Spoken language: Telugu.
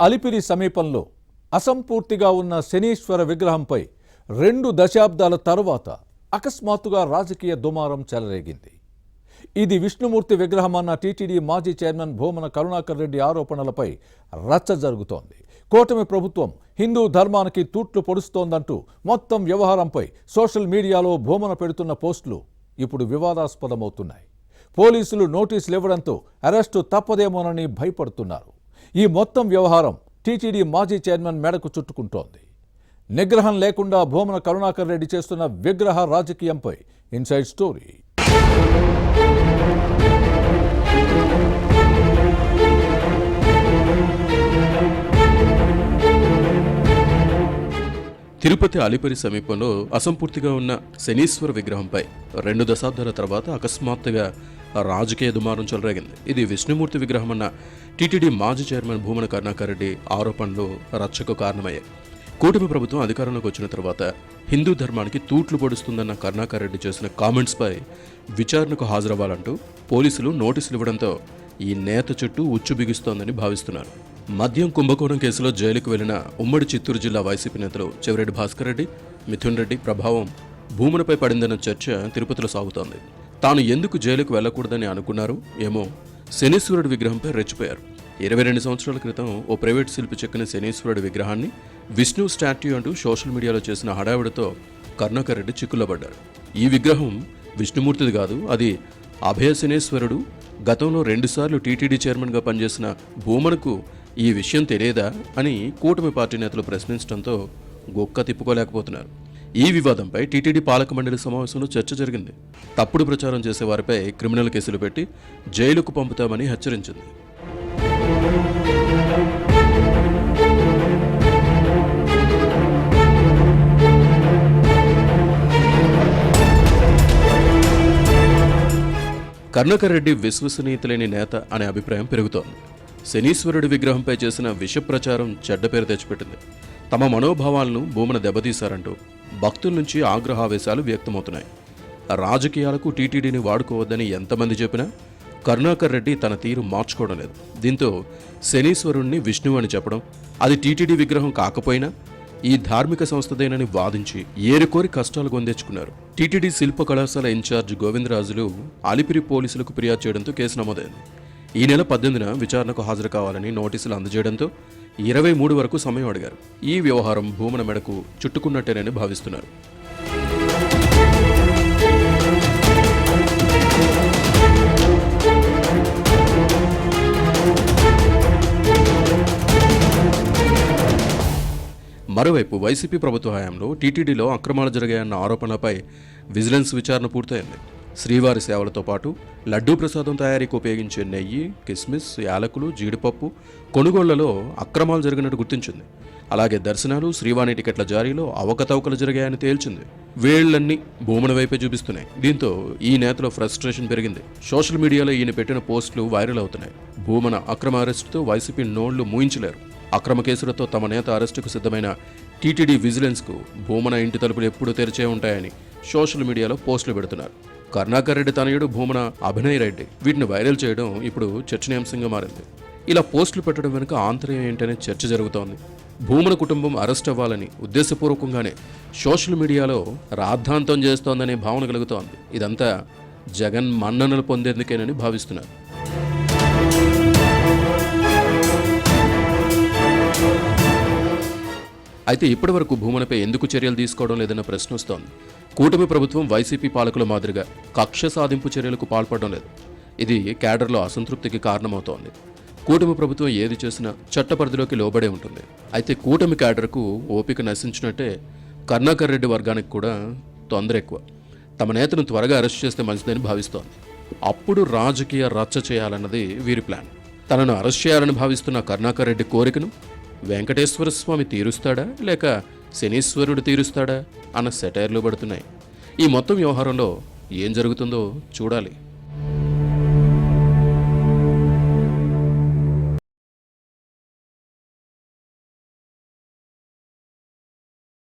అలిపిరి సమీపంలో అసంపూర్తిగా ఉన్న శనీశ్వర విగ్రహంపై 2 దశాబ్దాల తరువాత అకస్మాత్తుగా రాజకీయ దుమారం చెలరేగింది. ఇది విష్ణుమూర్తి విగ్రహమన్న టీటీడీ మాజీ చైర్మన్ భూమన కరుణాకర్ రెడ్డి ఆరోపణలపై రచ్చ జరుగుతోంది. కూటమి ప్రభుత్వం హిందూ ధర్మానికి తూట్లు పొడుస్తోందంటూ మొత్తం వ్యవహారంపై సోషల్ మీడియాలో భూమన పెడుతున్న పోస్టులు ఇప్పుడు వివాదాస్పదమవుతున్నాయి. పోలీసులు నోటీసులు ఇవ్వడంతో అరెస్టు తప్పదేమోనని భయపడుతున్నారు. ఈ మొత్తం వ్యవహారం టీటీడీ మాజీ చైర్మన్ మెడకు చుట్టుకుంటోంది. నిగ్రహం లేకుండా భూమన కరుణాకర్ రెడ్డి చేస్తున్న విగ్రహ రాజకీయంపై ఇన్సైడ్ స్టోరీ. తిరుపతి అలిపిరి సమీపంలో అసంపూర్తిగా ఉన్న శనీశ్వర విగ్రహంపై 2 దశాబ్దాల తర్వాత అకస్మాత్తుగా రాజకీయ దుమారం చెలరేగింది. ఇది విష్ణుమూర్తి విగ్రహమన్న టీటీడీ మాజీ చైర్మన్ భూమన కరుణాకర్ రెడ్డి ఆరోపణలు రచ్చకు కారణమయ్యాయి. కూటమి ప్రభుత్వం అధికారంలోకి వచ్చిన తర్వాత హిందూ ధర్మానికి తూట్లు పొడుస్తుందన్న కరుణాకర్ రెడ్డి చేసిన కామెంట్స్పై విచారణకు హాజరవ్వాలంటూ పోలీసులు నోటీసులు ఇవ్వడంతో ఈ నేత చుట్టూ ఉచ్చు బిగుస్తోందని భావిస్తున్నారు. మద్యం కుంభకోణం కేసులో జైలుకు వెళ్లిన ఉమ్మడి చిత్తూరు జిల్లా వైసీపీ నేతలు చెవిరెడ్డి భాస్కర్ రెడ్డి, మిథున్ రెడ్డి ప్రభావం భూమనపై పడిందన్న చర్చ తిరుపతిలో సాగుతోంది. తాను ఎందుకు జైలుకు వెళ్లకూడదని అనుకున్నారు ఏమో శనీశ్వరుడి విగ్రహంపై రెచ్చిపోయారు. 22 సంవత్సరాల క్రితం ఓ ప్రైవేట్ శిల్పి చెక్కిన శనీశ్వరుడి విగ్రహాన్ని విష్ణు స్టాట్యూ అంటూ సోషల్ మీడియాలో చేసిన హడావిడితో కరుణాకర్ రెడ్డి చిక్కుల్లో పడ్డారు. ఈ విగ్రహం విష్ణుమూర్తిది కాదు, అది అభయ శనీశ్వరుడు. గతంలో 2 సార్లు టీటీడీ చైర్మన్గా పనిచేసిన భూమనకు ఈ విషయం తెలియదా అని కూటమి పార్టీ నేతలు ప్రశ్నించడంతో గొక్క తిప్పుకోలేకపోతున్నారు. ఈ వివాదంపై టీటీడీ పాలక మండలి సమావేశంలో చర్చ జరిగింది. తప్పుడు ప్రచారం చేసే వారిపై క్రిమినల్ కేసులు పెట్టి జైలుకు పంపుతామని హెచ్చరించింది. కరుణాకర్ రెడ్డి విశ్వసనీయత లేని నేత అనే అభిప్రాయం పెరుగుతోంది. శనీశ్వరుడి విగ్రహంపై చేసిన విష ప్రచారం చెడ్డ పేరు తెచ్చిపెట్టింది. తమ మనోభావాలను భూమన దెబ్బతీశారంటూ భక్తుల నుంచి ఆగ్రహావేశాలు వ్యక్తమవుతున్నాయి. రాజకీయాలకు టీటీడీని వాడుకోవద్దని ఎంతమంది చెప్పినా కరుణాకర్ రెడ్డి తన తీరు మార్చుకోవడం లేదు. దీంతో శనీశ్వరుణ్ణి విష్ణువు అని చెప్పడం, అది టీటీడీ విగ్రహం కాకపోయినా ఈ ధార్మిక సంస్థదేనని వాదించి ఏరుకోరి కష్టాలు గొందెచ్చుకున్నారు. టీటీడీ శిల్ప కళాశాల ఇన్ఛార్జ్ గోవిందరాజులు అలిపిరి పోలీసులకు ఫిర్యాదు చేయడంతో కేసు నమోదైంది. ఈ నెల 18న విచారణకు హాజరు కావాలని నోటీసులు అందజేయడంతో 23 వరకు సమయం అడిగారు. ఈ వ్యవహారం భూమన మెడకు చుట్టుకున్నట్టేనని భావిస్తున్నారు. మరోవైపు వైసీపీ ప్రభుత్వ హయాంలో టీటీడీలో అక్రమాలు జరిగాయన్న ఆరోపణలపై విజిలెన్స్ విచారణ పూర్తయింది. శ్రీవారి సేవలతో పాటు లడ్డూ ప్రసాదం తయారీకి ఉపయోగించే నెయ్యి, కిస్మిస్, యాలకులు, జీడిపప్పు కొనుగోళ్లలో అక్రమాలు జరిగినట్టు గుర్తించింది. అలాగే దర్శనాలు, శ్రీవాణి టికెట్ల జారీలో అవకతవకలు జరిగాయని తేల్చింది. వేళ్లన్నీ భూమన వైపే చూపిస్తున్నాయి. దీంతో ఈ నేతలో ఫ్రస్ట్రేషన్ పెరిగింది. సోషల్ మీడియాలో ఈయన పెట్టిన పోస్టులు వైరల్ అవుతున్నాయి. భూమన అక్రమ అరెస్టుతో వైసీపీ నోళ్లు మూయించలేరు. అక్రమ కేసులతో తమ నేత అరెస్టుకు సిద్ధమైన టీటీడీ విజిలెన్స్కు భూమన ఇంటి తలుపులు ఎప్పుడూ తెరిచే ఉంటాయని సోషల్ మీడియాలో పోస్టులు పెడుతున్నారు. కరుణాకర్ రెడ్డి తనయుడు భూమన అభినయ్ రెడ్డి వీటిని వైరల్ చేయడం ఇప్పుడు చర్చనీయాంశంగా మారింది. ఇలా పోస్టులు పెట్టడం వెనుక ఆంతర్యం ఏంటనే చర్చ జరుగుతోంది. భూమన కుటుంబం అరెస్ట్ అవ్వాలని ఉద్దేశపూర్వకంగానే సోషల్ మీడియాలో రాద్ధాంతం చేస్తోందనే భావన కలుగుతోంది. ఇదంతా జగన్ మన్ననలు పొందేందుకేనని భావిస్తున్నారు. అయితే ఇప్పటివరకు భూమనపై ఎందుకు చర్యలు తీసుకోవడం లేదన్న ప్రశ్న వస్తోంది. కూటమి ప్రభుత్వం వైసీపీ పాలకుల మాదిరిగా కక్ష సాధింపు చర్యలకు పాల్పడడం లేదు. ఇది క్యాడర్లో అసంతృప్తికి కారణమవుతోంది. కూటమి ప్రభుత్వం ఏది చేసినా చట్టపరిధిలోకి లోబడే ఉంటుంది. అయితే కూటమి క్యాడర్కు ఓపిక నశించినట్టే కరుణాకర్ రెడ్డి వర్గానికి కూడా తొందర ఎక్కువ. తమ నేతను త్వరగా అరెస్ట్ చేస్తే మంచిదని భావిస్తోంది. అప్పుడు రాజకీయ రచ్చ చేయాలన్నది వీరి ప్లాన్. తనను అరెస్ట్ చేయాలని భావిస్తున్న కరుణాకర్ రెడ్డి కోరికను వెంకటేశ్వర స్వామి తీరుస్తాడా లేక శనీశ్వరుడు తీరుస్తాడా అన్న సెటైర్లు పడుతున్నాయి. ఈ మొత్తం వ్యవహారంలో ఏం జరుగుతుందో చూడాలి.